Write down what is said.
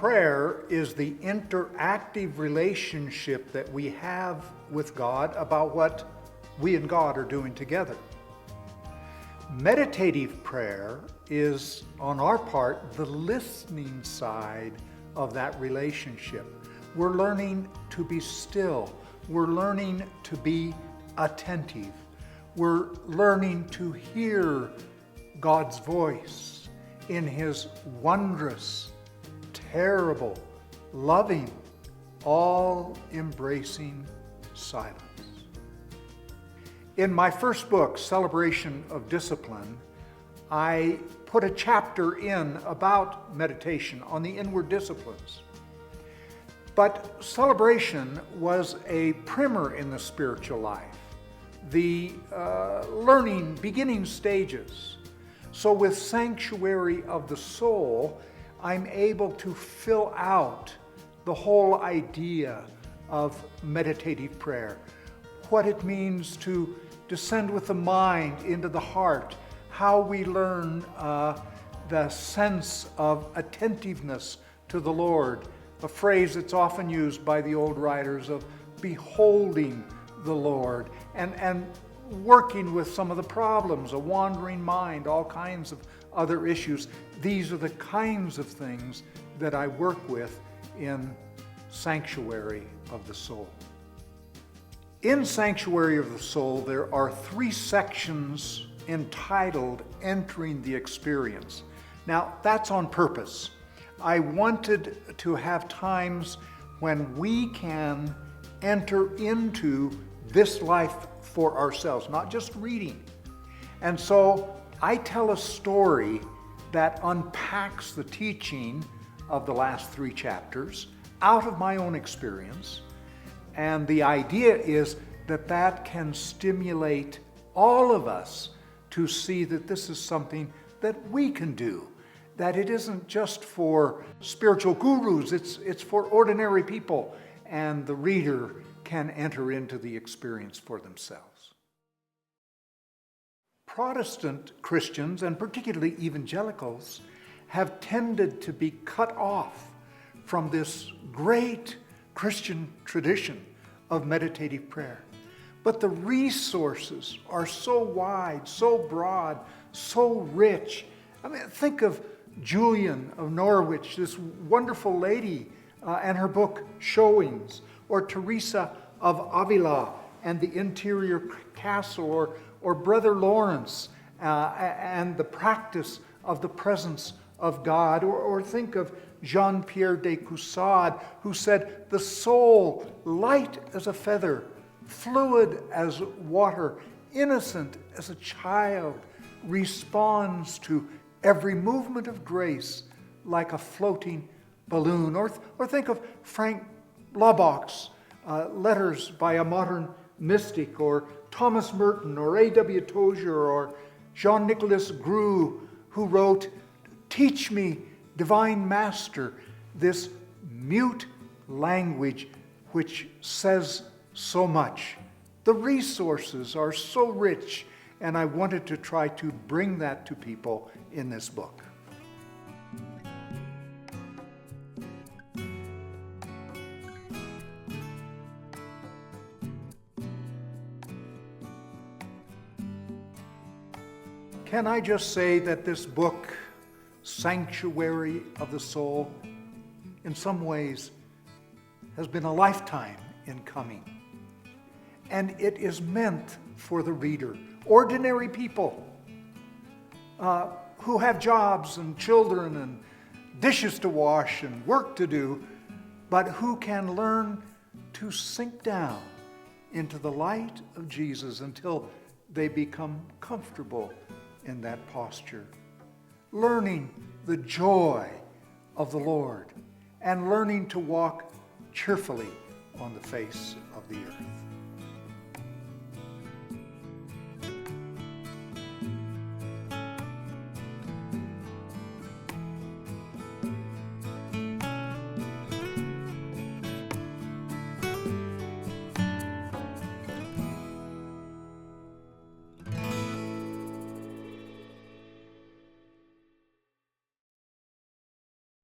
Prayer is the interactive relationship that we have with God about what we and God are doing together. Meditative prayer is, on our part, the listening side of that relationship. We're learning to be still. We're learning to be attentive. We're learning to hear God's voice in His wondrous, terrible, loving, all-embracing silence. In my first book, Celebration of Discipline, I put a chapter in about meditation on the inward disciplines. But celebration was a primer in the spiritual life, the learning, beginning stages. So with Sanctuary of the Soul, I'm able to fill out the whole idea of meditative prayer, what it means to descend with the mind into the heart, how we learn the sense of attentiveness to the Lord, a phrase that's often used by the old writers of beholding the Lord, and working with some of the problems, a wandering mind, all kinds of other issues. These are the kinds of things that I work with in Sanctuary of the Soul. In Sanctuary of the Soul, there are 3 sections entitled Entering the Experience. Now, that's on purpose. I wanted to have times when we can enter into this life for ourselves, not just reading. And so I tell a story that unpacks the teaching of the last 3 chapters out of my own experience. And the idea is that that can stimulate all of us to see that this is something that we can do, that it isn't just for spiritual gurus, it's for ordinary people, and the reader can enter into the experience for themselves. Protestant Christians, and particularly evangelicals, have tended to be cut off from this great Christian tradition of meditative prayer. But the resources are so wide, so broad, so rich. I mean, think of Julian of Norwich, this wonderful lady, and her book Showings, or Teresa of Avila and the Interior Castle, or Brother Lawrence and the practice of the presence of God, or think of Jean-Pierre de Caussade, who said, the soul, light as a feather, fluid as water, innocent as a child, responds to every movement of grace like a floating balloon. Or think of Frank Laubach's letters by a modern mystic, or Thomas Merton, or A.W. Tozier, or Jean-Nicolas Grue, who wrote, "Teach me, Divine Master, this mute language which says so much." The resources are so rich, and I wanted to try to bring that to people in this book. Can I just say that this book, Sanctuary of the Soul, in some ways has been a lifetime in coming. And it is meant for the reader, ordinary people who have jobs and children and dishes to wash and work to do, but who can learn to sink down into the light of Jesus until they become comfortable in that posture, learning the joy of the Lord and learning to walk cheerfully on the face of the earth.